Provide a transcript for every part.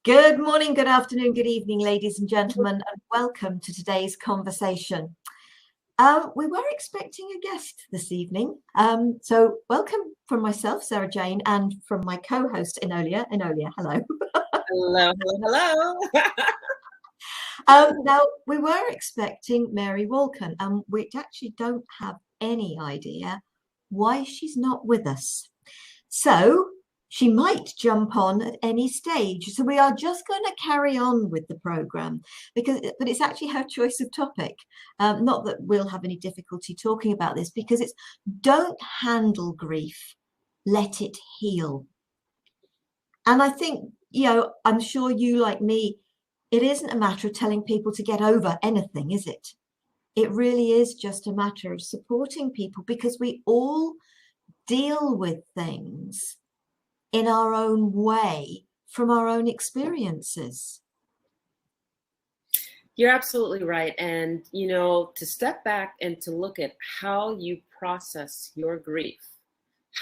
Good morning, good afternoon, good evening, ladies and gentlemen, and welcome to today's conversation. We were expecting a guest this evening, so welcome from myself, Sara Jane, and from my co-host, Enolia. Enolia, hello. Hello, hello, Now, we were expecting Mary Walken, and we actually don't have any idea why she's not with us. So she might jump on at any stage. So we are just going to carry on with the program but it's actually her choice of topic. Not that we'll have any difficulty talking about this, because it's don't handle grief, let it heal. And I think, I'm sure you, like me, it isn't a matter of telling people to get over anything, is it? It really is just a matter of supporting people, because we all deal with things in our own way from our own experiences. You're absolutely right. And, to step back and to look at how you process your grief,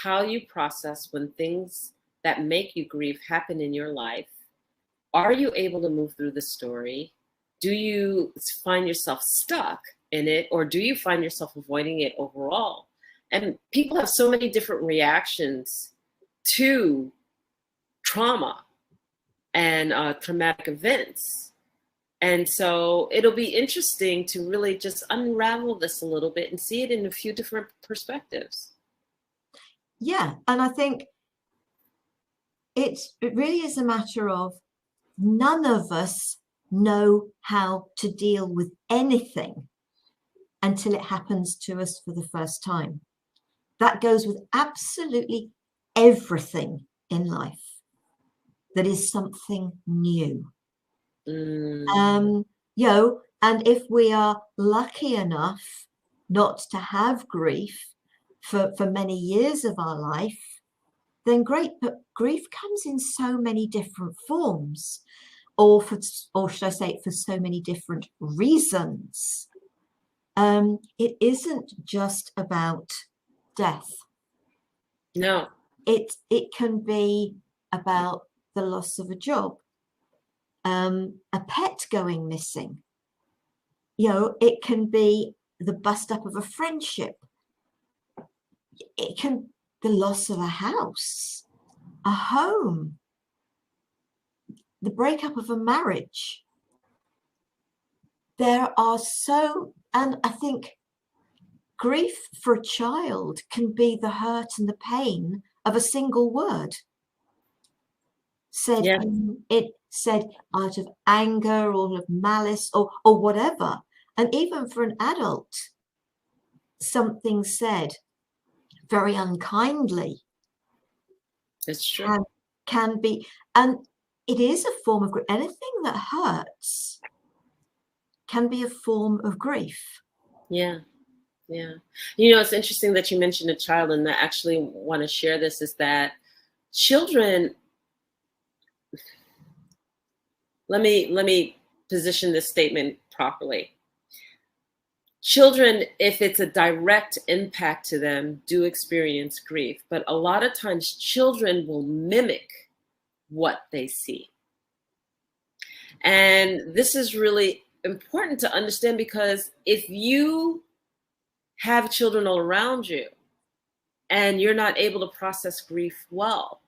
how you process when things that make you grieve happen in your life. Are you able to move through the story? Do you find yourself stuck in it, or do you find yourself avoiding it overall? And people have so many different reactions to trauma and traumatic events. And so it'll be interesting to really just unravel this a little bit and see it in a few different perspectives. Yeah, and I think it really is a matter of none of us know how to deal with anything until it happens to us for the first time. That goes with absolutely everything in life that is something new. And if we are lucky enough not to have grief for many years of our life, then great. But grief comes in so many different forms, or should I say, for so many different reasons. It isn't just about death. No. It can be about the loss of a job, a pet going missing. It can be the bust up of a friendship. It can the loss of a house, a home, the breakup of a marriage. There are and I think grief for a child can be the hurt and the pain of a single word said. Yeah. It said out of anger or of malice or whatever. And even for an adult, something said very unkindly. It's true. Can be, and it is a form of grief. Anything that hurts can be a form of grief. Yeah. It's interesting that you mentioned a child, and I actually want to share this, is that children, let me position this statement properly. Children, if it's a direct impact to them, do experience grief, but a lot of times children will mimic what they see. And this is really important to understand, because if you have children all around you and you're not able to process grief well,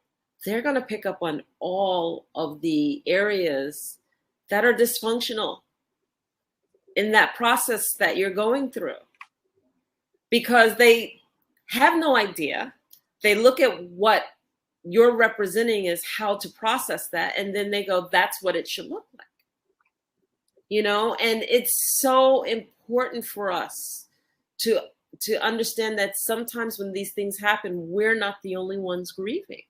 they're going to pick up on all of the areas that are dysfunctional in that process that you're going through, because they have no idea. They look at what you're representing as how to process that, and then they go, that's what it should look like. And it's so important for us to understand that sometimes when these things happen, we're not the only ones grieving.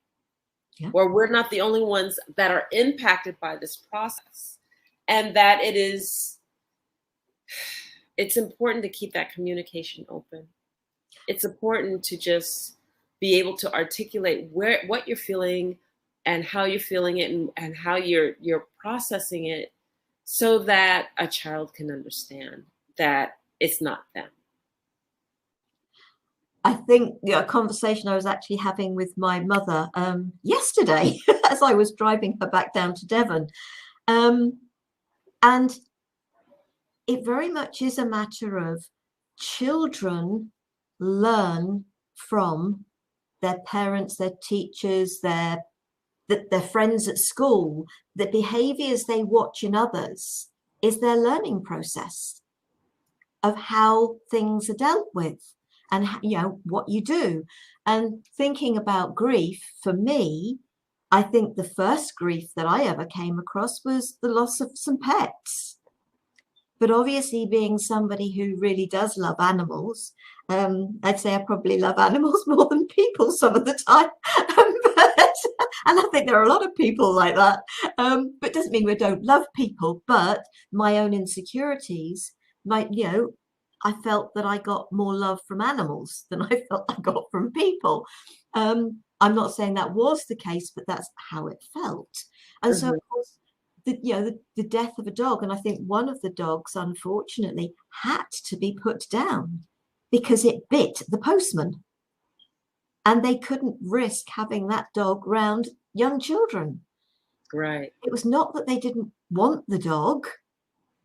Yeah. Or we're not the only ones that are impacted by this process. And that it's important to keep that communication open. It's important to just be able to articulate what you're feeling and how you're feeling it, and how you're processing it, so that a child can understand that it's not them. I think a conversation I was actually having with my mother yesterday as I was driving her back down to Devon. And it very much is a matter of children learn from their parents, their teachers, their friends at school. The behaviors they watch in others is their learning process of how things are dealt with and, you know, what you do. And thinking about grief, for me, I think the first grief that I ever came across was the loss of some pets. But obviously, being somebody who really does love animals, I'd say I probably love animals more than people some of the time. And I think there are a lot of people like that. But it doesn't mean we don't love people. But my own insecurities, I felt that I got more love from animals than I felt I got from people. I'm not saying that was the case, but that's how it felt. And so, of course, the death of a dog, and I think one of the dogs unfortunately had to be put down because it bit the postman, and they couldn't risk having that dog round young children. Right. It was not that they didn't want the dog,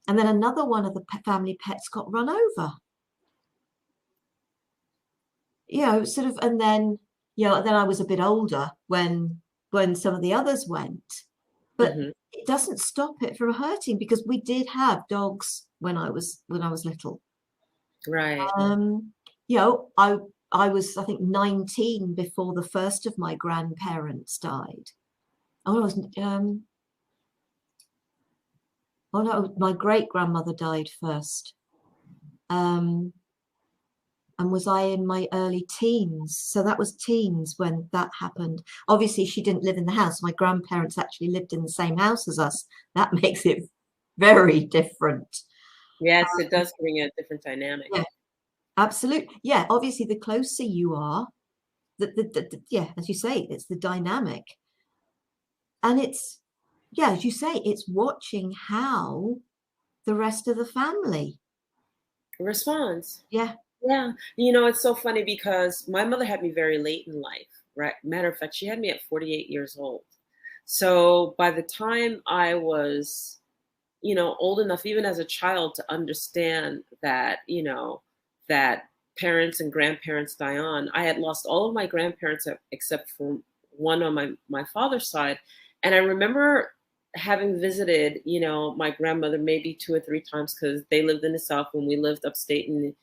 and then another one of the family pets got run over, sort of. And then then I was a bit older when some of the others went, but it doesn't stop it from hurting, because we did have dogs when I was little. Right. I was, I think, 19 before the first of my grandparents died. Oh, no, my great grandmother died first. And was I in my early teens? So that was teens when that happened. Obviously, she didn't live in the house. My grandparents actually lived in the same house as us. That makes it very different. Yes, it does bring a different dynamic. Yeah, absolutely. Yeah, obviously, the closer you are, as you say, it's the dynamic. And it's, as you say, it's watching how the rest of the family responds. Yeah. Yeah. It's so funny because my mother had me very late in life, right? Matter of fact, she had me at 48 years old. So by the time I was, old enough, even as a child, to understand that, that parents and grandparents die on, I had lost all of my grandparents except for one on my father's side. And I remember having visited, my grandmother maybe 2 or 3 times, because they lived in the South when we lived upstate in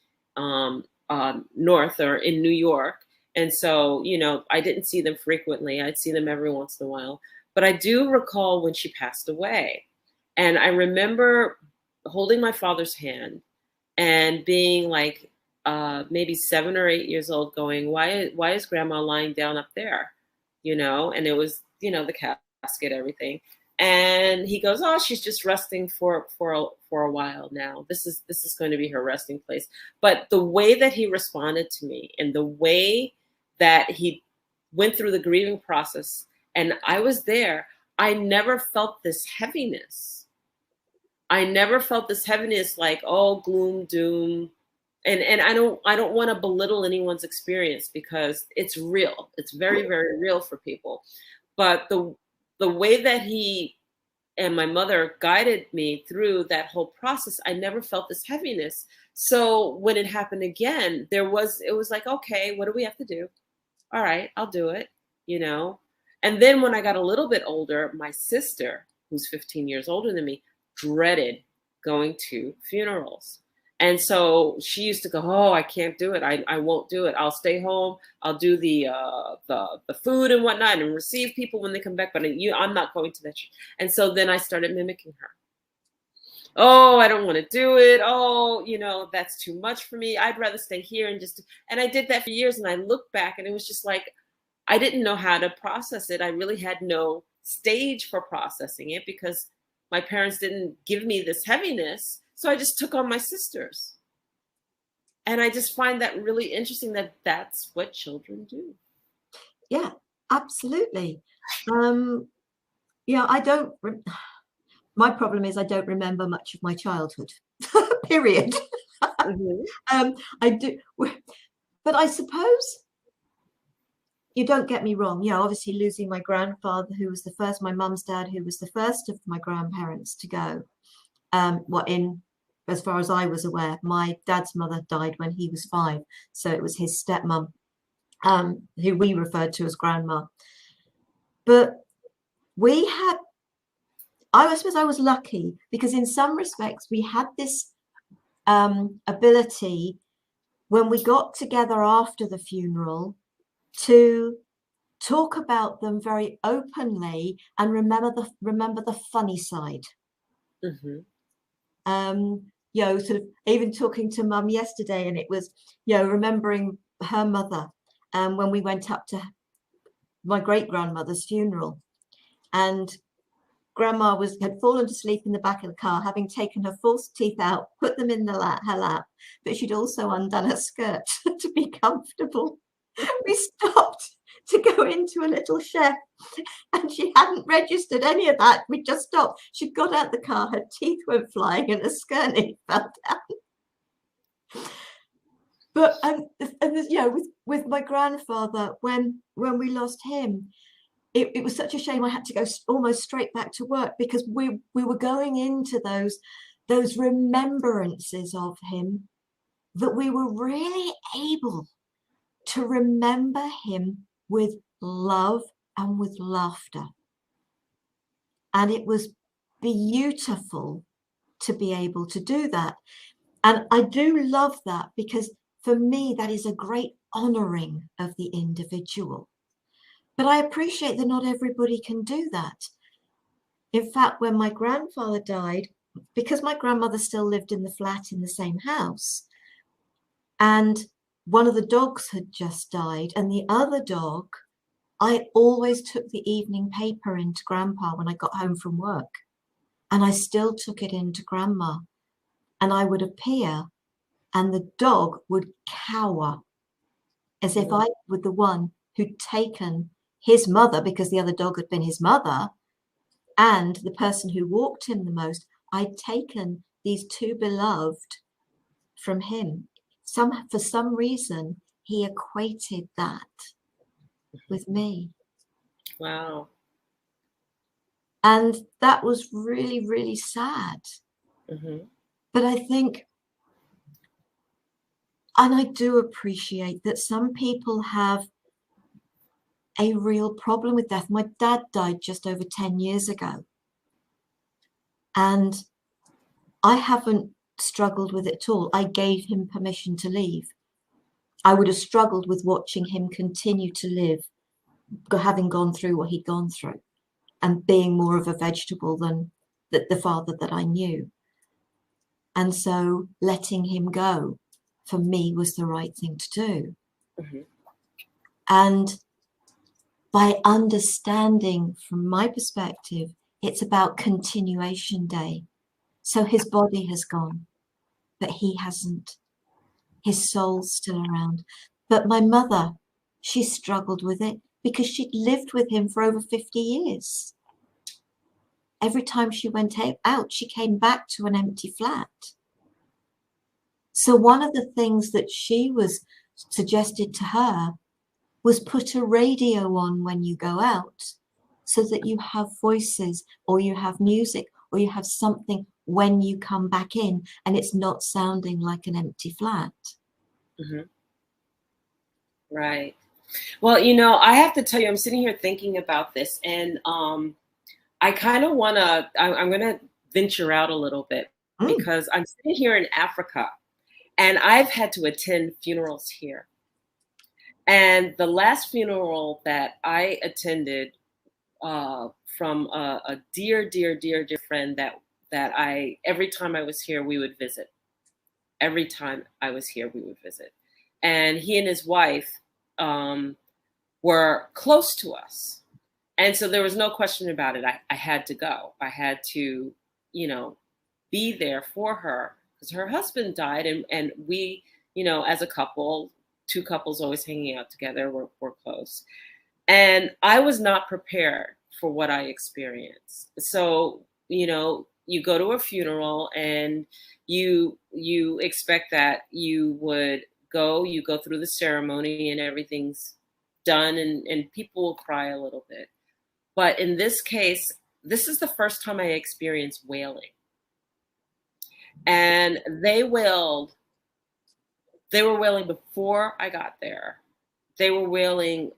North or in New York. And so, I didn't see them frequently. I'd see them every once in a while. But I do recall when she passed away. And I remember holding my father's hand and being like maybe 7 or 8 years old, going, why is grandma lying down up there? And it was, the casket, everything. And he goes, oh, she's just resting for a while now. This is going to be her resting place. But the way that he responded to me, and the way that he went through the grieving process, and I was there, I never felt this heaviness. I never felt this heaviness like, oh, gloom, doom. And I don't want to belittle anyone's experience, because it's real. It's very, very real for people. But the way that he and my mother guided me through that whole process, I never felt this heaviness. So when it happened again, it was like, okay, what do we have to do? All right, I'll do it, And then when I got a little bit older, my sister, who's 15 years older than me, dreaded going to funerals. And so she used to go, oh, I can't do it. I won't do it. I'll stay home. I'll do the food and whatnot and receive people when they come back. But I'm not going to that. And so then I started mimicking her. Oh, I don't want to do it. Oh, that's too much for me. I'd rather stay here and I did that for years. And I look back and it was just like, I didn't know how to process it. I really had no stage for processing it, because my parents didn't give me this heaviness. So I just took on my sisters. And I just find that really interesting, that that's what children do. Yeah, absolutely. My problem is I don't remember much of my childhood, period. I do, but I suppose you don't get me wrong. Yeah, obviously losing my grandfather, who was the first, my mum's dad, who was the first of my grandparents to go. As far as I was aware, my dad's mother died when he was 5. So it was his stepmom, who we referred to as grandma. But we had, I suppose I was lucky because in some respects we had this ability when we got together after the funeral to talk about them very openly and remember the funny side. Sort of even talking to mum yesterday, and it was, remembering her mother when we went up to my great grandmother's funeral, and grandma had fallen to sleep in the back of the car, having taken her false teeth out, put them in her lap, but she'd also undone her skirt to be comfortable. We stopped to go into a little shed, and she hadn't registered any of that. We just stopped. She got out the car, her teeth went flying, and her skirt fell down. But with my grandfather, when we lost him, it was such a shame. I had to go almost straight back to work because we were going into those remembrances of him, that we were really able to remember him with love and with laughter. And it was beautiful to be able to do that. And I do love that because for me, that is a great honoring of the individual. But I appreciate that not everybody can do that. In fact, when my grandfather died, because my grandmother still lived in the flat in the same house, and one of the dogs had just died, and the other dog, I always took the evening paper into Grandpa when I got home from work. And I still took it into Grandma. And I would appear, and the dog would cower as if I were the one who'd taken his mother, because the other dog had been his mother, and the person who walked him the most, I'd taken these two beloved from him. For some reason, he equated that with me. Wow. And that was really, really sad. But I think, and I do appreciate that some people have a real problem with death. My dad died just over 10 years ago. And I haven't struggled with it at all. I gave him permission to leave. I would have struggled with watching him continue to live, having gone through what he'd gone through and being more of a vegetable than the father that I knew. And so letting him go for me was the right thing to do. And by understanding from my perspective, it's about continuation day. So his body has gone, but he hasn't. His soul's still around. But my mother, she struggled with it because she'd lived with him for over 50 years. Every time she went out, she came back to an empty flat. So one of the things that she was suggested to her was put a radio on when you go out so that you have voices or you have music or you have something when you come back in and it's not sounding like an empty flat. Right. Well, I have to tell you, I'm sitting here thinking about this, and I kind of want to, I'm going to venture out a little bit because I'm sitting here in Africa and I've had to attend funerals here. And the last funeral that I attended from a dear, dear, dear, dear friend that every time I was here, we would visit. Every time I was here, we would visit. And he and his wife were close to us. And so there was no question about it. I had to go. I had to, be there for her because her husband died. And we, as a couple, two couples always hanging out together, we're close. And I was not prepared for what I experienced. So, you go to a funeral and you expect that you go through the ceremony and everything's done, and people will cry a little bit. But in this case, this is the first time I experienced wailing. And they wailed. They were wailing before I got there. They were wailing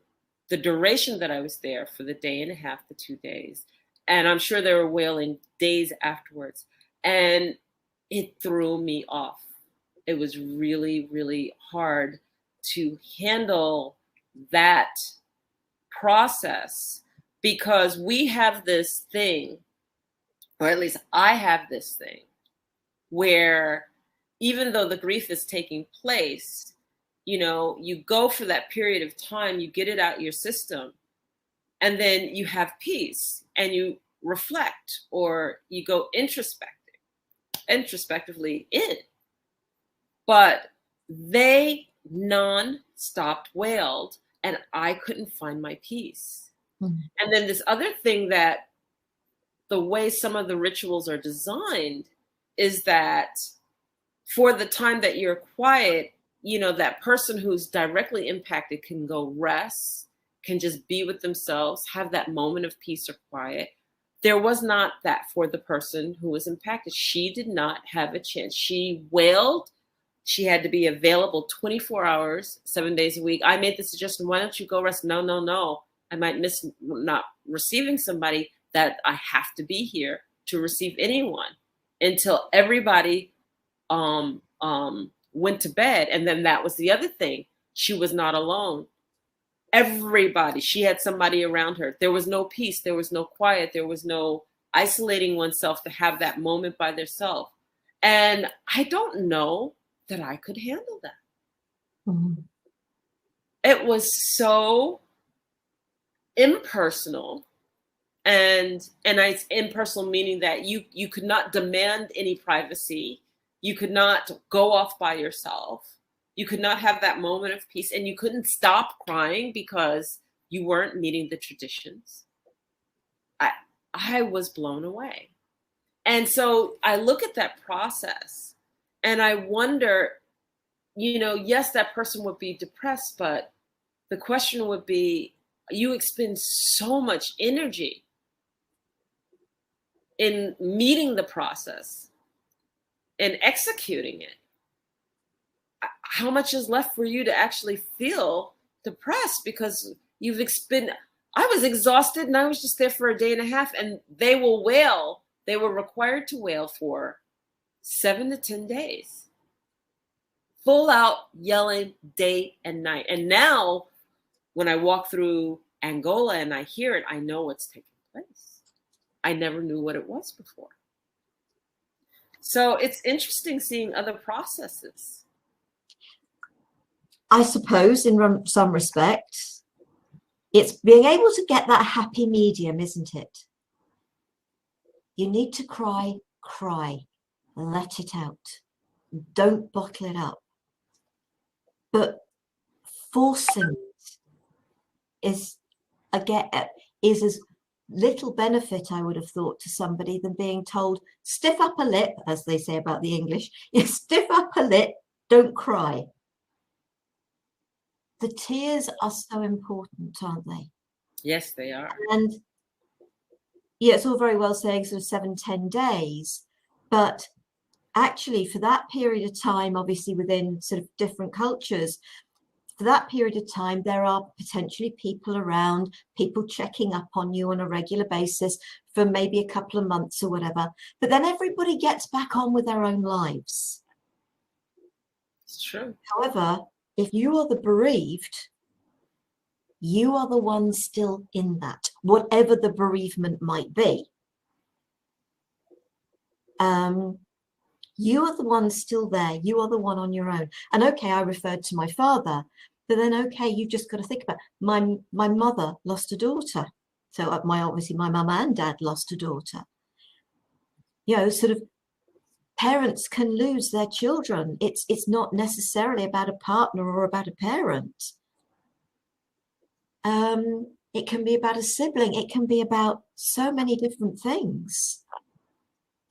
the duration that I was there, for the day and a half, the 2 days. And I'm sure they were wailing days afterwards. And it threw me off. It was really, really hard to handle that process, because we have this thing, or at least I have this thing, where even though the grief is taking place, you know, you go for that period of time, you get it out your system, and then you have peace and you reflect, or you go introspectively in. But they non-stop wailed, and I couldn't find my peace. Mm-hmm. And then this other thing, that the way some of the rituals are designed is that for the time that you're quiet, you know, that person who's directly impacted can go rest, can just be with themselves, have that moment of peace or quiet. There was not that for the person who was impacted. She did not have a chance. She wailed. She had to be available 24 hours, 7 days a week. I made the suggestion, why don't you go rest? No, no, no. I might miss not receiving somebody, that I have to be here to receive anyone until everybody went to bed. And then that was the other thing. She was not alone. Everybody, she had somebody around her. There was no peace. There was no quiet. There was no isolating oneself to have that moment by themselves. And I don't know that I could handle that. Mm-hmm. It was so impersonal, and impersonal meaning that you could not demand any privacy. You could not go off by yourself. You could not have that moment of peace, and you couldn't stop crying because you weren't meeting the traditions. I was blown away. And so I look at that process and I wonder, you know, yes, that person would be depressed, but the question would be, you expend so much energy in meeting the process and executing it. How much is left for you to actually feel depressed? Because you've expended, I was exhausted and I was just there for a day and a half, and they will wail. They were required to wail for 7 to 10 days. Full out yelling day and night. And now when I walk through Angola and I hear it, I know what's taking place. I never knew what it was before. So it's interesting seeing other processes. I suppose in some respects, it's being able to get that happy medium, isn't it? You need to cry, let it out. Don't bottle it up. But forcing it is as little benefit, I would have thought, to somebody than being told, stiff upper lip, as they say about the English. Yes, stiff upper lip, don't cry. The tears are so important, aren't they? Yes, they are. And yeah, it's all very well saying sort of 7, 10 days, but actually for that period of time, obviously within sort of different cultures, for that period of time, there are potentially people around, people checking up on you on a regular basis for maybe a couple of months or whatever. But then everybody gets back on with their own lives. It's true. However, if you are the bereaved, you are the one still in that, whatever the bereavement might be. You are the one still there. You are the one on your own. And okay, I referred to my father, but then okay, you've just got to think about my mother lost a daughter. So obviously my mum and dad lost a daughter. You know, sort of parents can lose their children. It's not necessarily about a partner or about a parent. It can be about a sibling. It can be about so many different things.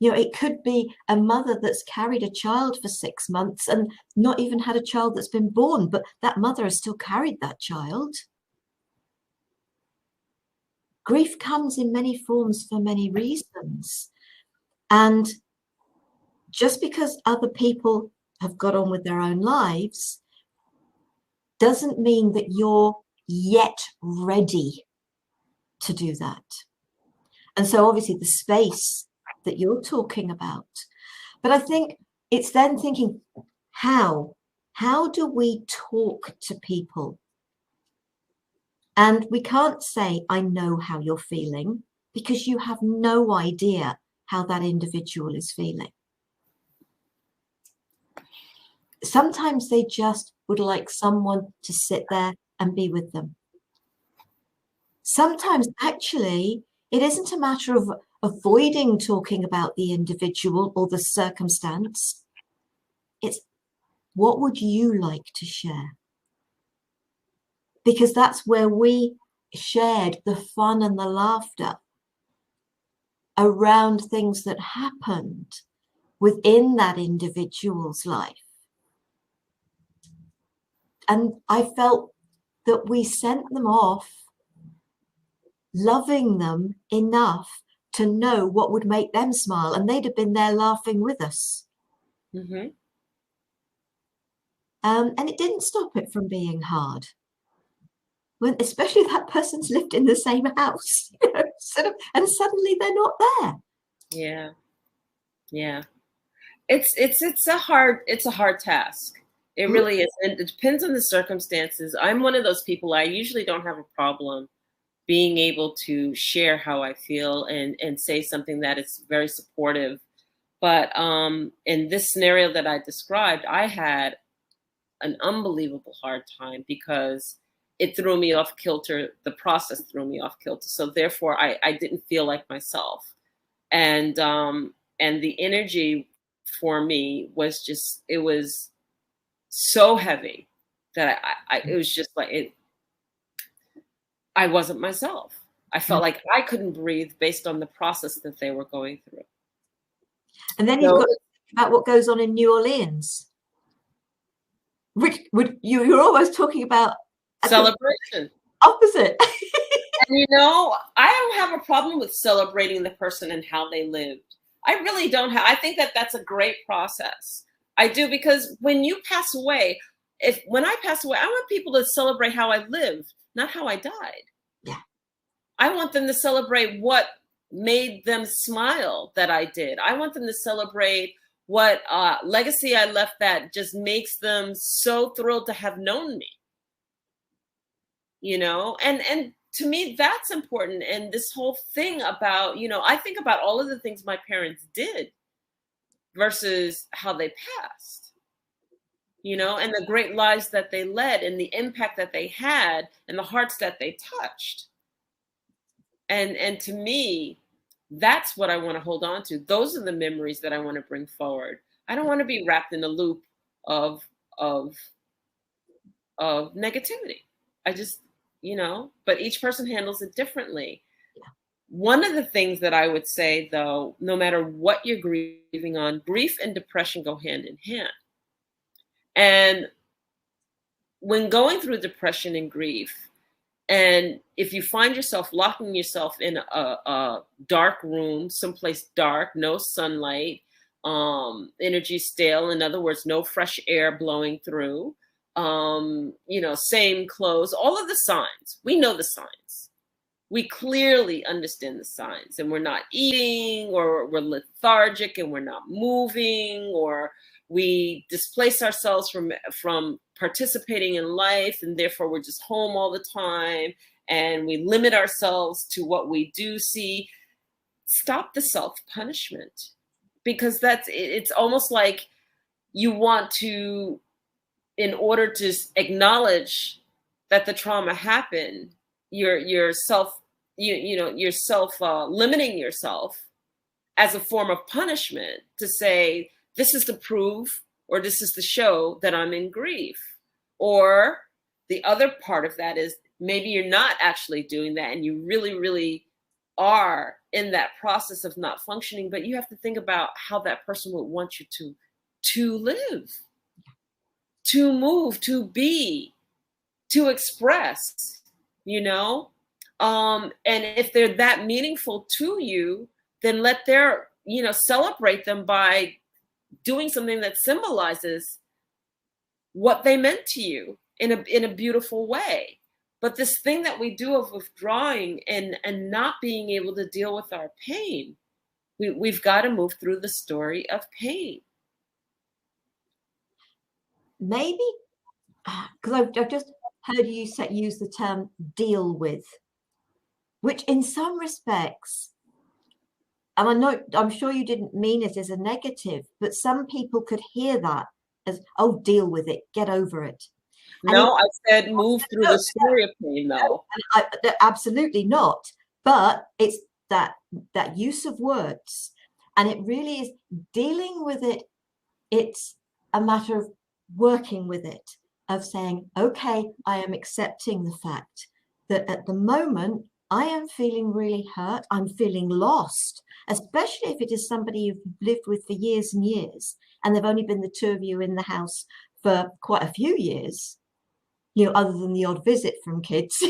You know, it could be a mother that's carried a child for 6 months and not even had a child that's been born, but that mother has still carried that child. grief comes in many forms for many reasons. And just because other people have got on with their own lives doesn't mean that you're yet ready to do that. And so obviously the space that you're talking about, but I think it's then thinking, how do we talk to people? And we can't say, I know how you're feeling, because you have no idea how that individual is feeling. Sometimes they just would like someone to sit there and be with them. Sometimes actually it isn't a matter of avoiding talking about the individual or the circumstance. It's, what would you like to share? Because that's where we shared the fun and the laughter around things that happened within that individual's life. And I felt that we sent them off loving them enough to know what would make them smile, and they'd have been there laughing with us. Mm-hmm. And it didn't stop it from being hard. When, especially that person's lived in the same house, you know, and suddenly they're not there. Yeah. Yeah. It's a hard task. It really is. And it depends on the circumstances. I'm one of those people, I usually don't have a problem being able to share how I feel and say something that is very supportive. But in this scenario that I described, I had an unbelievable hard time because it threw me off kilter. The process threw me off kilter. So therefore I didn't feel like myself. And the energy for me was just, it was so heavy that it was just like I wasn't myself. I felt like I couldn't breathe based on the process that they were going through. And then you've got to think about what goes on in New Orleans, which you're almost talking about celebration. Opposite. And you know, I don't have a problem with celebrating the person and how they lived. I really don't have. I think that that's a great process. I do, because when you pass away, when I pass away, I want people to celebrate how I lived, not how I died. Yeah. I want them to celebrate what made them smile that I did. I want them to celebrate what legacy I left that just makes them so thrilled to have known me. You know, and to me, that's important. And this whole thing about, you know, I think about all of the things my parents did versus how they passed, you know, and the great lives that they led and the impact that they had and the hearts that they touched. And to me, that's what I want to hold on to. Those are the memories that I want to bring forward. I don't want to be wrapped in a loop of negativity. I just, you know, but each person handles it differently. Yeah. One of the things that I would say, though, no matter what you're grieving on, grief and depression go hand in hand. And when going through depression and grief, and if you find yourself locking yourself in a dark room, someplace dark, no sunlight, energy stale, in other words, no fresh air blowing through, you know, same clothes, all of the signs, we know the signs. We clearly understand the signs, and we're not eating, or we're lethargic and we're not moving, or we displace ourselves from participating in life, and therefore we're just home all the time, and we limit ourselves to what we do see. Stop the self-punishment, because it's almost like you want to, in order to acknowledge that the trauma happened, you're limiting yourself as a form of punishment to say, this is to prove, or this is to show that I'm in grief. Or the other part of that is, maybe you're not actually doing that, and you really, really are in that process of not functioning, but you have to think about how that person would want you to live, to move, to be, to express, you know? And if they're that meaningful to you, then let their, celebrate them by doing something that symbolizes what they meant to you in a beautiful way. But this thing that we do of withdrawing and not being able to deal with our pain, we've got to move through the story of pain. Maybe because I've just heard you use the term deal with, which in some respects, and I'm sure you didn't mean it as a negative, but some people could hear that as, oh, deal with it, get over it. No, I said move through the story of pain, though. Absolutely not. But it's that use of words, and it really is dealing with it. It's a matter of working with it, of saying, okay, I am accepting the fact that at the moment I am feeling really hurt. I'm feeling lost, especially if it is somebody you've lived with for years and years, and they've only been the two of you in the house for quite a few years, other than the odd visit from kids.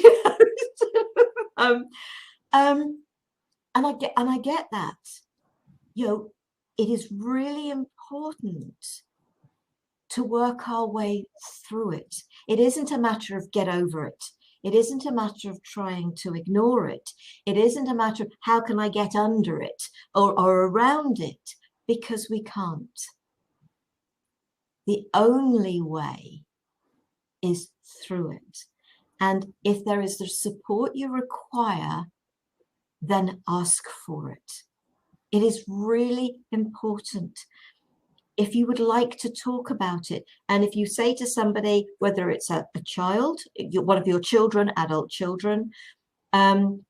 And I get that. It is really important to work our way through it. It isn't a matter of get over it. It isn't a matter of trying to ignore it. It isn't a matter of how can I get under it or around it, because we can't. The only way is through it. And if there is the support you require, then ask for it. It is really important. If you would like to talk about it, and if you say to somebody, whether it's a child, one of your children, adult children, can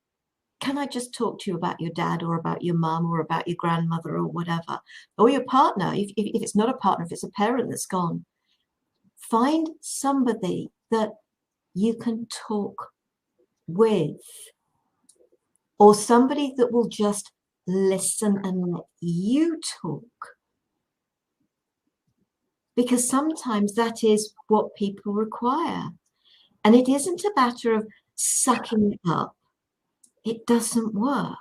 I just talk to you about your dad or about your mum or about your grandmother or whatever, or your partner, if it's not a partner, if it's a parent that's gone, find somebody that you can talk with, or somebody that will just listen and let you talk. Because sometimes that is what people require. And it isn't a matter of sucking it up. It doesn't work.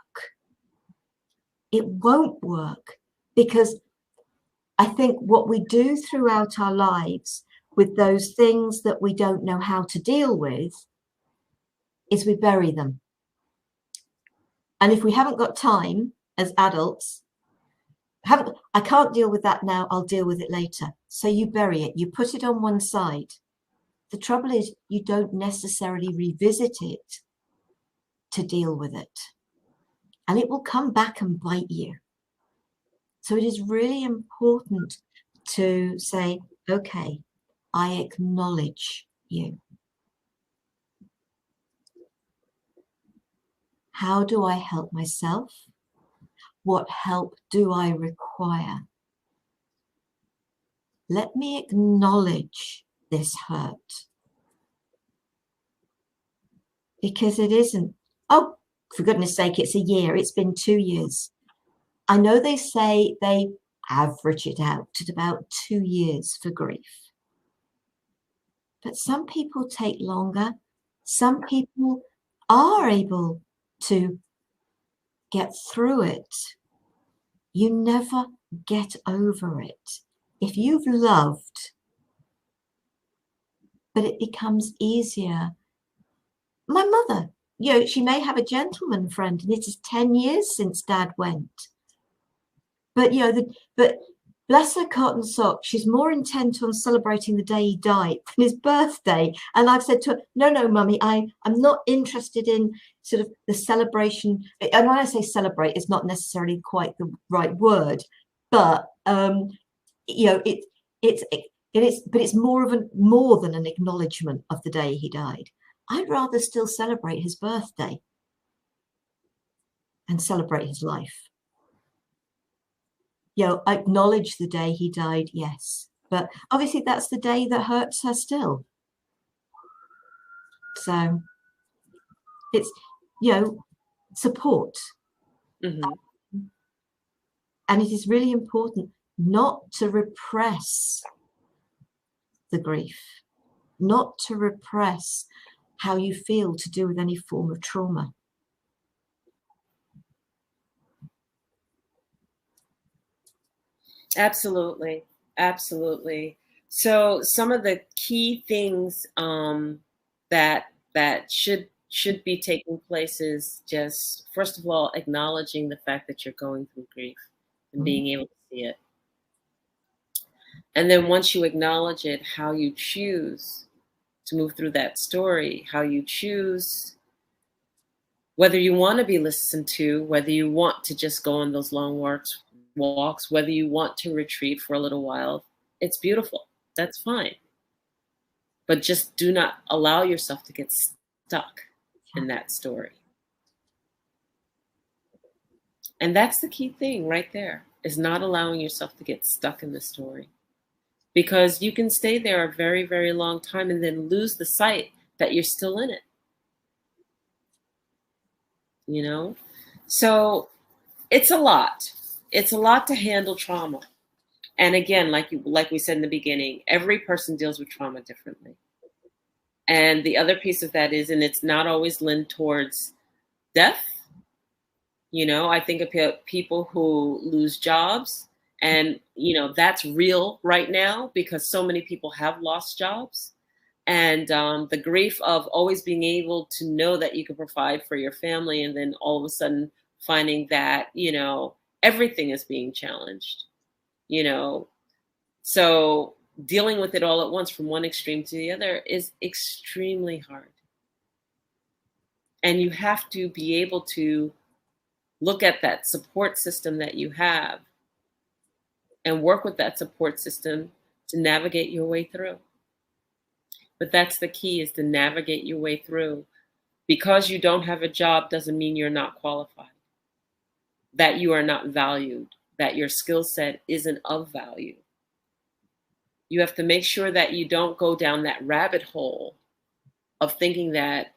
It won't work, because I think what we do throughout our lives with those things that we don't know how to deal with is we bury them. And if we haven't got time as adults, I can't deal with that now, I'll deal with it later. So you bury it, you put it on one side. The trouble is you don't necessarily revisit it to deal with it. And it will come back and bite you. So it is really important to say, okay, I acknowledge you. How do I help myself? What help do I require? Let me acknowledge this hurt. Because it isn't, oh, for goodness sake, it's a year, it's been 2 years. I know they say they average it out at about 2 years for grief. But some people take longer. Some people are able to get through it. You never get over it. If you've loved, but it becomes easier. My mother, she may have a gentleman friend, and it is 10 years since Dad went. But, but bless her cotton sock, she's more intent on celebrating the day he died than his birthday. And I've said to her, no, Mummy, I'm not interested in sort of the celebration. And when I say celebrate, it's not necessarily quite the right word, but it's more than an acknowledgement of the day he died. I'd rather still celebrate his birthday and celebrate his life. Acknowledge the day he died, yes. But obviously that's the day that hurts her still. So it's, support. Mm-hmm. And it is really important not to repress the grief, not to repress how you feel to do with any form of trauma. Absolutely. Absolutely. So some of the key things that should be taking place is just, first of all, acknowledging the fact that you're going through grief and Mhm. being able to see it. And then once you acknowledge it, how you choose to move through that story, how you choose whether you want to be listened to, whether you want to just go on those long walks, whether you want to retreat for a little while, it's beautiful. That's fine. But just do not allow yourself to get stuck in that story. And that's the key thing right there, is not allowing yourself to get stuck in the story. Because you can stay there a very, very long time and then lose the sight that you're still in it. You know? So it's a lot. It's a lot to handle trauma. And again, like we said in the beginning, every person deals with trauma differently. And the other piece of that is, and it's not always leaned towards death. You know, I think of people who lose jobs, and that's real right now because so many people have lost jobs. And the grief of always being able to know that you can provide for your family, and then all of a sudden finding that everything is being challenged. You know, so dealing with it all at once from one extreme to the other is extremely hard. And you have to be able to look at that support system that you have and work with that support system to navigate your way through. But that's the key, is to navigate your way through. Because you don't have a job doesn't mean you're not qualified, that you are not valued, that your skill set isn't of value. You have to make sure that you don't go down that rabbit hole of thinking that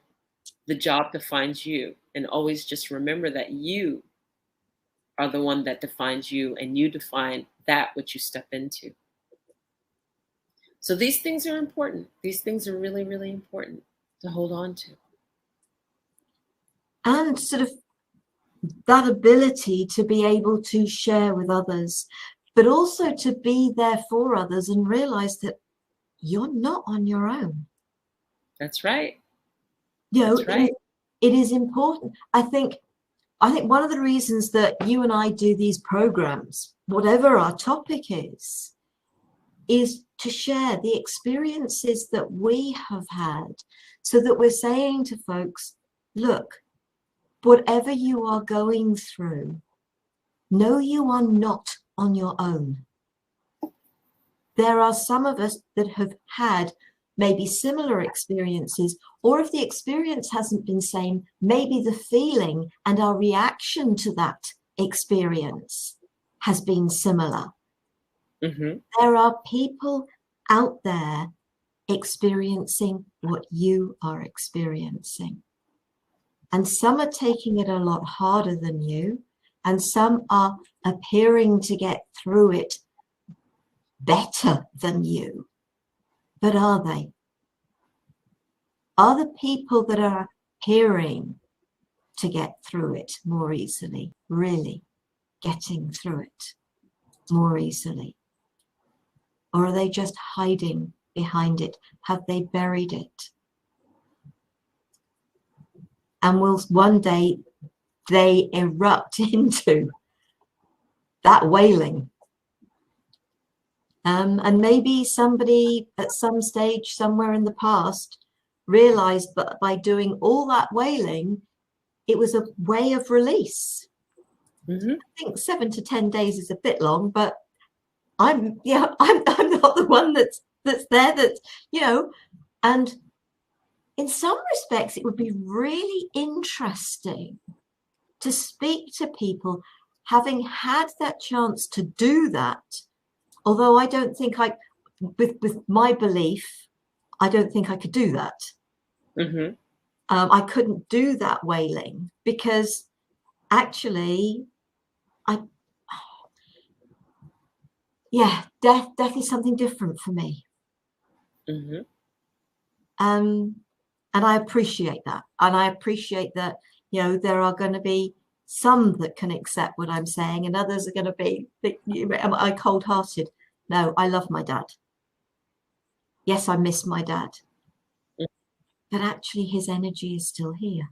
the job defines you, and always just remember that you are the one that defines you, and you define that which you step into. So these things are important. These things are really, really important to hold on to. And sort of that ability to be able to share with others, but also to be there for others and realize that you're not on your own. That's right. That's right. It is important. I think one of the reasons that you and I do these programs, whatever our topic is to share the experiences that we have had, so that we're saying to folks, look, whatever you are going through, know you are not on your own. There are some of us that have had maybe similar experiences, or if the experience hasn't been same, maybe the feeling and our reaction to that experience has been similar. Mm-hmm. There are people out there experiencing what you are experiencing. And some are taking it a lot harder than you, and some are appearing to get through it better than you. But are they? Are the people that are appearing to get through it more easily really getting through it more easily? Or are they just hiding behind it? Have they buried it? And will one day they erupt into that wailing? And maybe somebody at some stage somewhere in the past realized that by doing all that wailing, it was a way of release. Mm-hmm. I think 7 to 10 days is a bit long, but I'm not the one that's there, and in some respects it would be really interesting to speak to people having had that chance to do that. Although I don't think with my belief, I don't think I could do that. Mm-hmm. I couldn't do that wailing because actually death is something different for me. Mm-hmm. And I appreciate that. And I appreciate that, you know, there are going to be some that can accept what I'm saying, and others are going to be, am I cold-hearted? No, I love my dad. Yes, I miss my dad. But actually his energy is still here.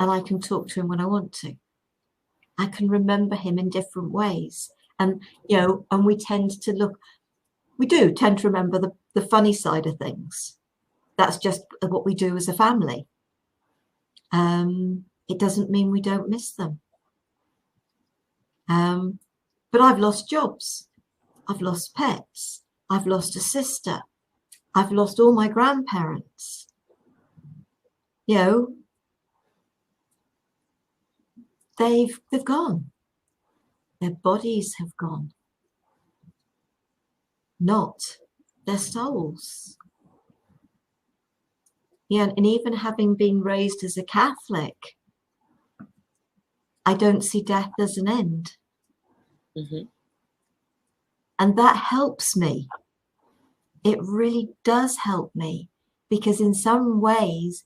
And I can talk to him when I want to. I can remember him in different ways. And, you know, and we tend to remember the funny side of things. That's just what we do as a family. It doesn't mean we don't miss them. But I've lost jobs. I've lost pets. I've lost a sister. I've lost all my grandparents. You know, they've gone. Their bodies have gone, not their souls. Yeah, and even having been raised as a Catholic, I don't see death as an end. Mm-hmm. And that helps me. It really does help me, because in some ways,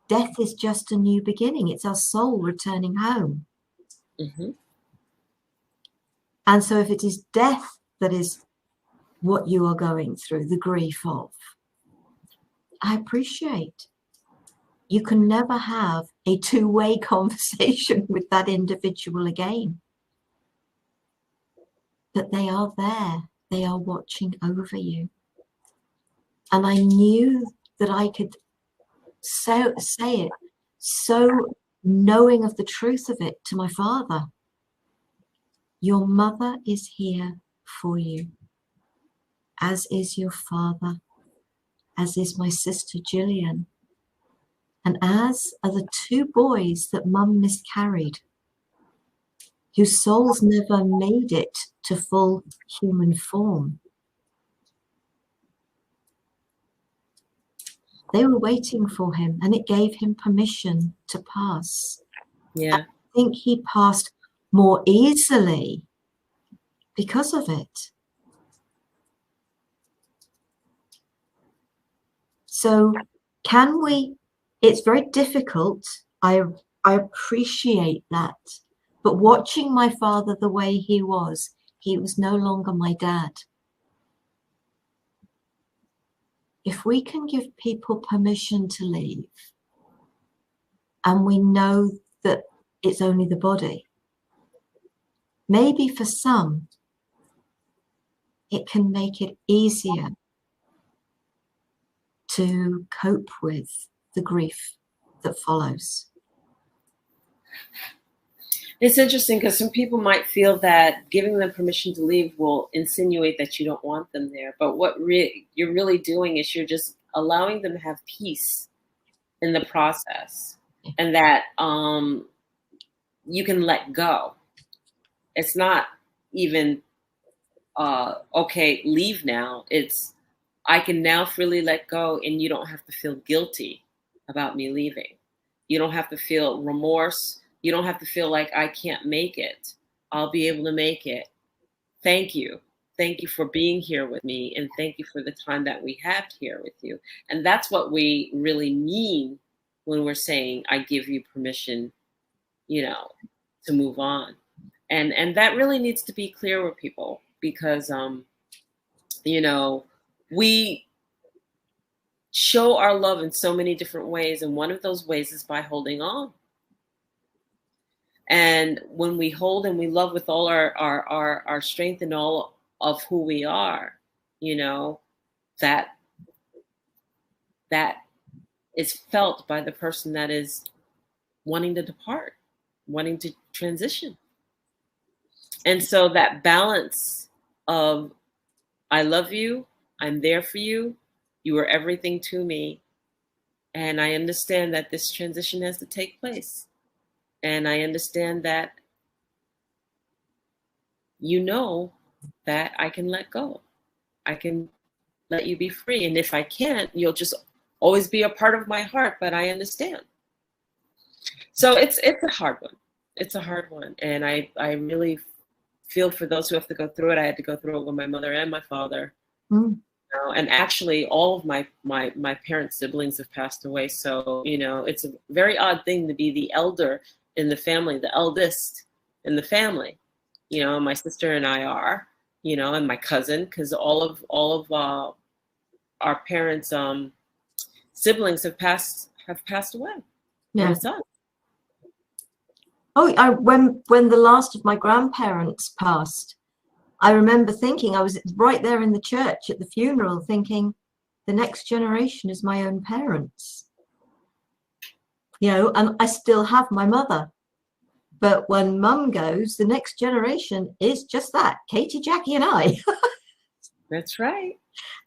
death is just a new beginning. It's our soul returning home. Mm-hmm. And so if it is death that is what you are going through, the grief of, I appreciate. You can never have a two-way conversation with that individual again. But they are there. They are watching over you. And I knew that I could say it, so knowing of the truth of it to my father. Your mother is here for you, as is your father, as is my sister Gillian, and as are the two boys that Mum miscarried, whose souls never made it to full human form. They were waiting for him, and it gave him permission to pass. Yeah. I think he passed more easily because of it. So can we, it's very difficult. I appreciate that. But watching my father the way he was no longer my dad. If we can give people permission to leave, and we know that it's only the body, maybe for some, it can make it easier to cope with the grief that follows. It's interesting because some people might feel that giving them permission to leave will insinuate that you don't want them there. But what you're really doing is you're just allowing them to have peace in the process, and that you can let go. It's not even, okay, leave now. It's, I can now freely let go, and you don't have to feel guilty about me leaving. You don't have to feel remorse. You don't have to feel like I can't make it. I'll be able to make it. Thank you. Thank you for being here with me, and thank you for the time that we had here with you. And that's what we really mean when we're saying, I give you permission, you know, to move on. And that really needs to be clear with people, because, you know, we show our love in so many different ways. And one of those ways is by holding on. And when we hold and we love with all our strength and all of who we are, you know, that is felt by the person that is wanting to depart, wanting to transition. And so that balance of, I love you, I'm there for you, you are everything to me, and I understand that this transition has to take place. And I understand that you know that I can let go. I can let you be free. And if I can't, you'll just always be a part of my heart, but I understand. So it's a hard one. It's a hard one. And I really feel for those who have to go through it. I had to go through it with my mother and my father. know, and actually all of my parents' siblings have passed away. So, you know, it's a very odd thing to be the elder in the family, the eldest in the family. You know, my sister and I are, you know, and my cousin, because all of our parents' siblings have passed away, and Yeah. it's us. Oh, when the last of my grandparents passed, I remember thinking, I was right there in the church at the funeral thinking, the next generation is my own parents. You know, and I still have my mother. But when mum goes, the next generation is just that, Katie, Jackie, and I. That's right.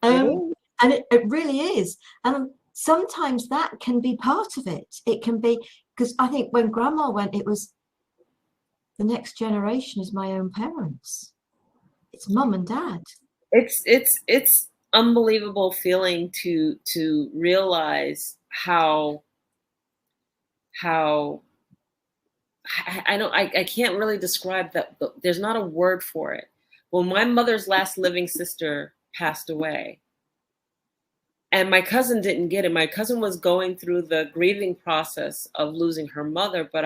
And it really is. And sometimes that can be part of it. It can be, because I think when grandma went, it was the next generation is my own parents. It's mum and dad. It's unbelievable feeling to realize how I can't really describe that. There's not a word for it. When my mother's last living sister passed away, and my cousin didn't get it. My cousin was going through the grieving process of losing her mother, but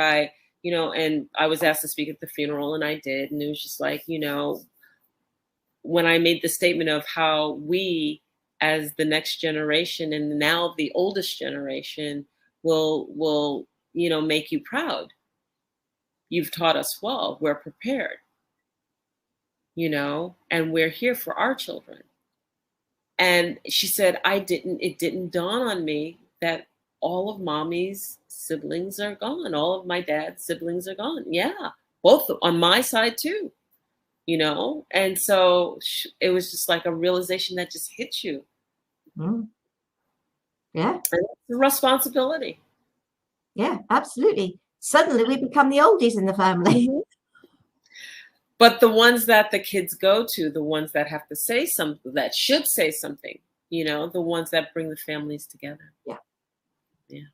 you know, and I was asked to speak at the funeral, and I did, and it was just like, you know, when I made the statement of how we, as the next generation and now the oldest generation, will you know, make you proud. You've taught us well. We're prepared, you know, and we're here for our children. And she said, it didn't dawn on me that all of mommy's siblings are gone. All of my dad's siblings are gone. Yeah, both on my side too, you know? And so it was just like a realization that just hit you. Mm. Yeah. And it's a responsibility. Yeah, absolutely. Suddenly we become the oldies in the family. Mm-hmm. But the ones that the kids go to, the ones that have to say something, that should say something, you know, the ones that bring the families together. Yeah. Yeah.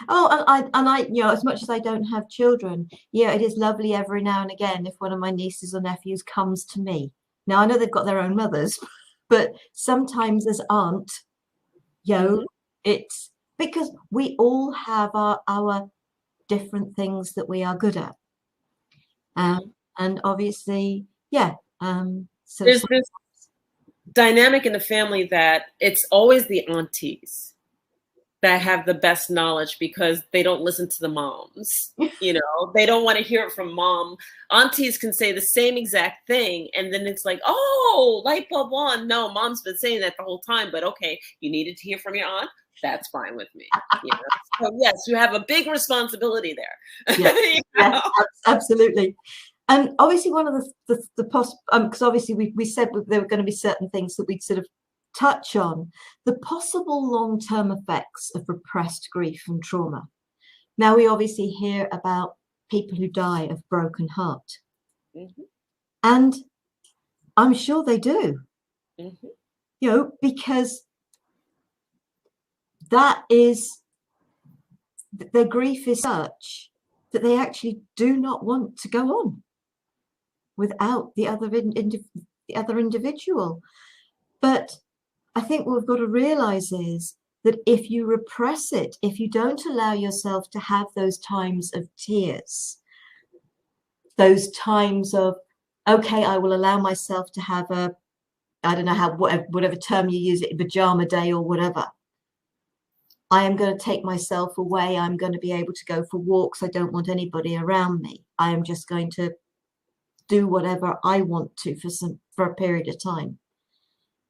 Oh, and I, you know, as much as I don't have children, yeah, it is lovely every now and again if one of my nieces or nephews comes to me. Now I know they've got their own mothers, but sometimes as aunt, you know, Mm-hmm. it's because we all have our different things that we are good at. And obviously, yeah. So There's this dynamic in the family that it's always the aunties that have the best knowledge because they don't listen to the moms. You know, they don't want to hear it from mom. Aunties can say the same exact thing, and then it's like, oh, light bulb on. No, mom's been saying that the whole time, but okay, you needed to hear from your aunt. That's fine with me. You know? So yes, you have a big responsibility there. yeah, You yeah, know? absolutely. And obviously, one of the possible, because obviously we said there were going to be certain things that we'd sort of touch on, the possible long-term effects of repressed grief and trauma. Now we obviously hear about people who die of broken heart, Mm-hmm. and I'm sure they do, Mm-hmm. you know, because that is, their grief is such that they actually do not want to go on without the other individual. But I think what we've got to realize is that if you repress it, if you don't allow yourself to have those times of tears, those times of, okay, I will allow myself to have a, I don't know how, whatever term you use it, pajama day or whatever. I am going to take myself away. I'm going to be able to go for walks. I don't want anybody around me. I am just going to do whatever I want to for a period of time.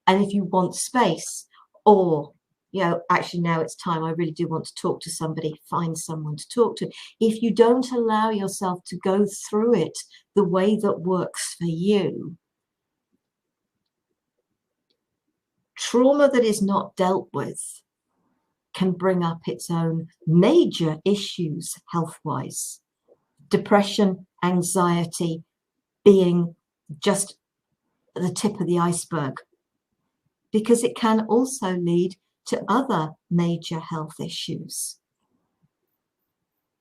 And if you want space, or, you know, actually now it's time, I really do want to talk to somebody, find someone to talk to. If you don't allow yourself to go through it the way that works for you, trauma that is not dealt with can bring up its own major issues health-wise. Depression, anxiety being just the tip of the iceberg, because it can also lead to other major health issues.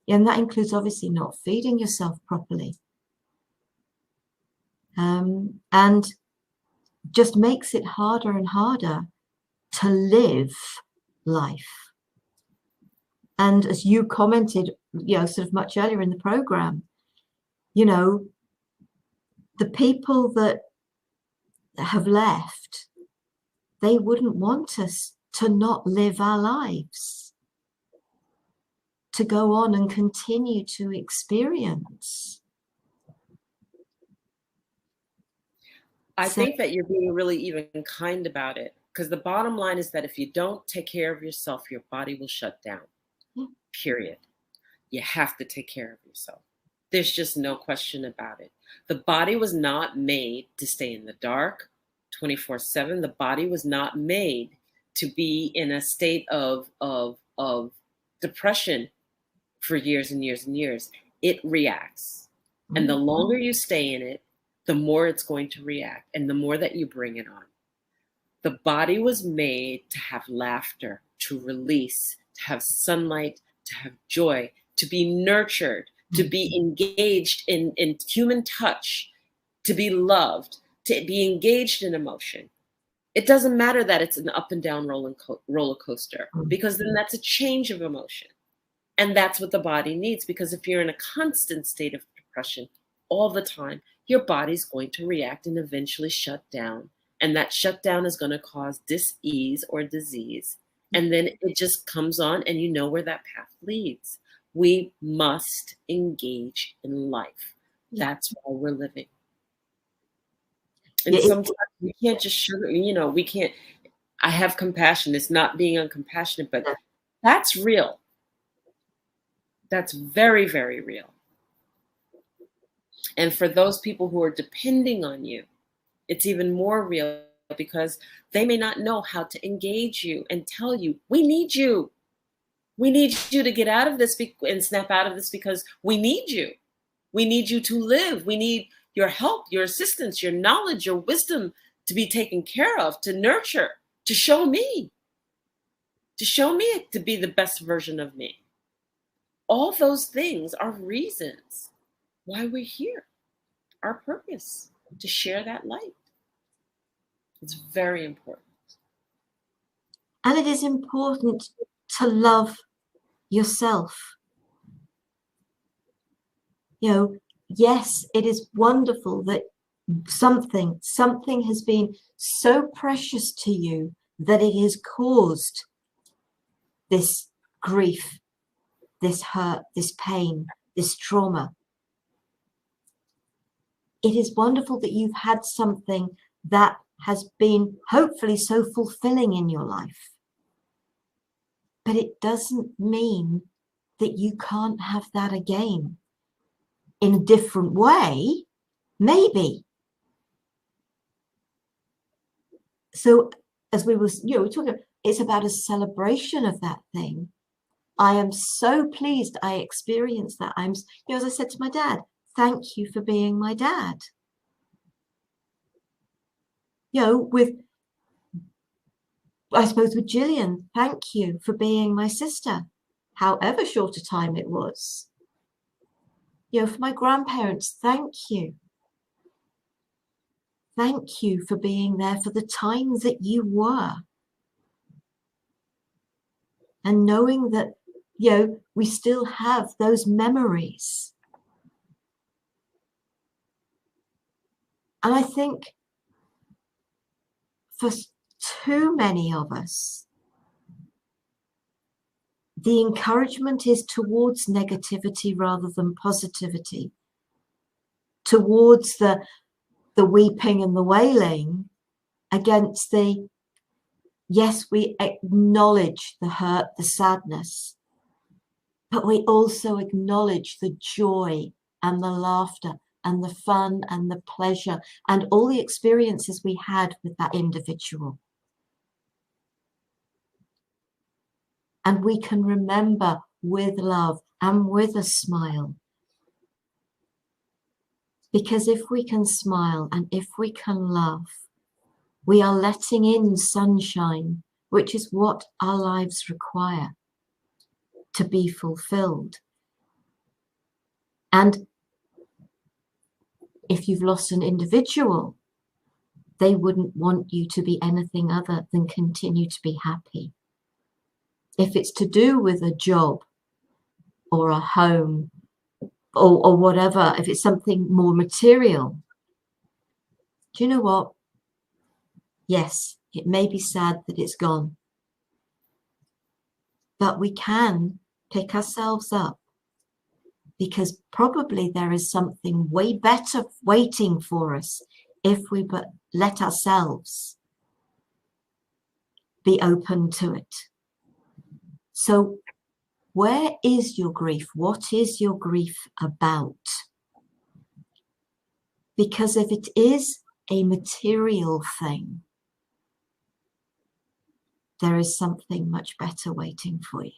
And that includes obviously not feeding yourself properly. And just makes it harder and harder to live life. And as you commented, sort of much earlier in the program, the people that have left, they wouldn't want us to not live our lives, to go on and continue to experience. I think that you're being really even kind about it, because the bottom line is that if you don't take care of yourself, your body will shut down. Yeah. Period. You have to take care of yourself. There's just no question about it. The body was not made to stay in the dark 24/7. The body was not made to be in a state of depression for years and years and years. It reacts. And the longer you stay in it, the more it's going to react, and the more that you bring it on. The body was made to have laughter, to release, to have sunlight, to have joy, to be nurtured, to be engaged in human touch, to be loved, to be engaged in emotion. It doesn't matter that it's an up and down roller coaster, because then that's a change of emotion. And that's what the body needs, because if you're in a constant state of depression all the time, your body's going to react and eventually shut down. And that shutdown is going to cause dis-ease or disease. And then it just comes on, and you know where that path leads. We must engage in life. That's why we're living. And sometimes we can't just sugar, we can't. I have compassion. It's not being uncompassionate, but that's real. That's very, very real. And for those people who are depending on you, it's even more real, because they may not know how to engage you and tell you, we need you. We need you to get out of this and snap out of this, because we need you. We need you to live. We need your help, your assistance, your knowledge, your wisdom to be taken care of, to nurture, to show me to be the best version of me. All those things are reasons why we're here. Our purpose, to share that light. It's very important. And it is important to love yourself. Yes, it is wonderful that something has been so precious to you that it has caused this grief, this hurt, this pain, this trauma. It is wonderful that you've had something that has been hopefully so fulfilling in your life. But it doesn't mean that you can't have that again in a different way, maybe. So as we were, we're talking, it's about a celebration of that thing. I am so pleased I experienced that. I'm, as I said to my dad, thank you for being my dad. I suppose with Gillian, thank you for being my sister, however short a time it was. For my grandparents, thank you. Thank you for being there for the times that you were. And knowing that, we still have those memories. And I think for too many of us, the encouragement is towards negativity rather than positivity, towards the weeping and the wailing against the, yes, we acknowledge the hurt, the sadness, but we also acknowledge the joy and the laughter and the fun and the pleasure and all the experiences we had with that individual. And we can remember with love and with a smile. Because if we can smile and if we can love, we are letting in sunshine, which is what our lives require to be fulfilled. And if you've lost an individual, they wouldn't want you to be anything other than continue to be happy. If it's to do with a job or a home or whatever, if it's something more material, do you know what? Yes, it may be sad that it's gone, but we can pick ourselves up, because probably there is something way better waiting for us if we but let ourselves be open to it. So where is your grief? What is your grief about? Because if it is a material thing, there is something much better waiting for you.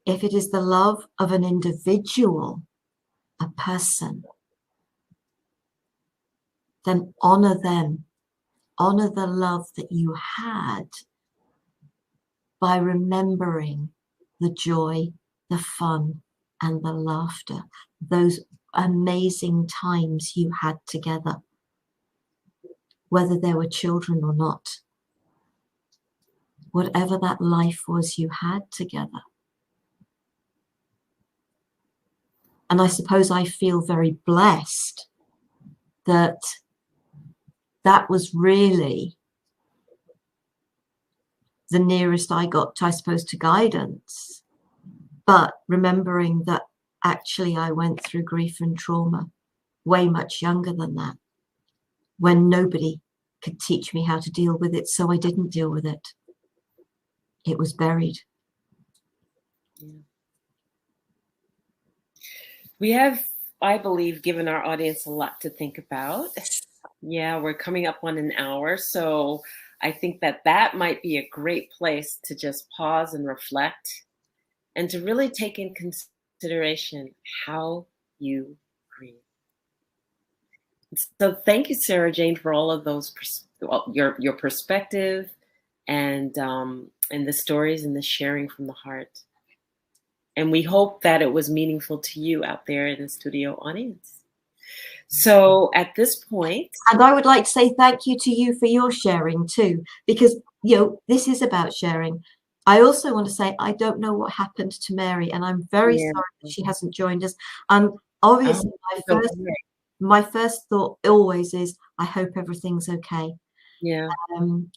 If it is the love of an individual, a person, then honor them. Honor the love that you had by remembering the joy, the fun, and the laughter, those amazing times you had together, whether there were children or not, whatever that life was you had together. And I suppose I feel very blessed that that was really the nearest I got, I suppose, to guidance. But remembering that actually I went through grief and trauma way much younger than that, when nobody could teach me how to deal with it, so I didn't deal with it. It was buried. Yeah. We have, I believe, given our audience a lot to think about. Yeah, we're coming up on an hour, so I think that that might be a great place to just pause and reflect and to really take in consideration how you grieve. So thank you, Sara Jane, for all of those, your perspective and the stories and the sharing from the heart. And we hope that it was meaningful to you out there in the studio audience. So at this point, and I would like to say thank you to you for your sharing too, because this is about sharing. I also want to say I don't know what happened to Mary, and I'm very sorry that she hasn't joined us. Obviously, my first thought always is I hope everything's okay. Yeah.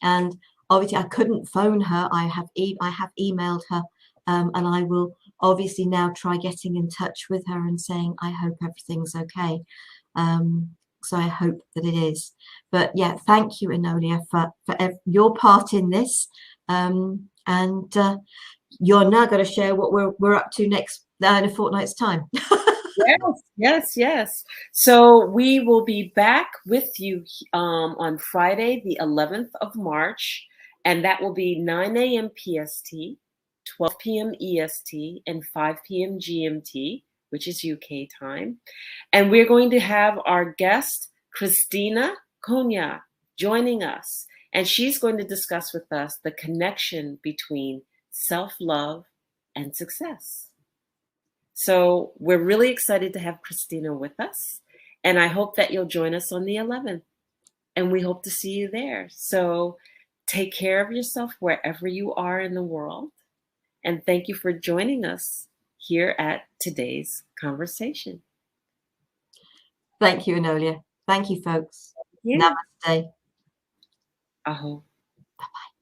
And obviously I couldn't phone her. I have emailed her, and I will obviously now try getting in touch with her and saying I hope everything's okay. So I hope that it is. But yeah, thank you, Enolia, for your part in this. And you're now going to share what we're up to next in a fortnight's time. Yes. So we will be back with you on Friday, the 11th of March, and that will be 9 a.m. PST, 12 p.m. EST, and 5 p.m. GMT, which is UK time. And we're going to have our guest, Christina Konya, joining us. And she's going to discuss with us the connection between self-love and success. So we're really excited to have Christina with us. And I hope that you'll join us on the 11th. And we hope to see you there. So take care of yourself wherever you are in the world. And thank you for joining us here at today's conversation. Thank you, Enolia. Thank you, folks. Yeah. Namaste. Aho. Bye-bye.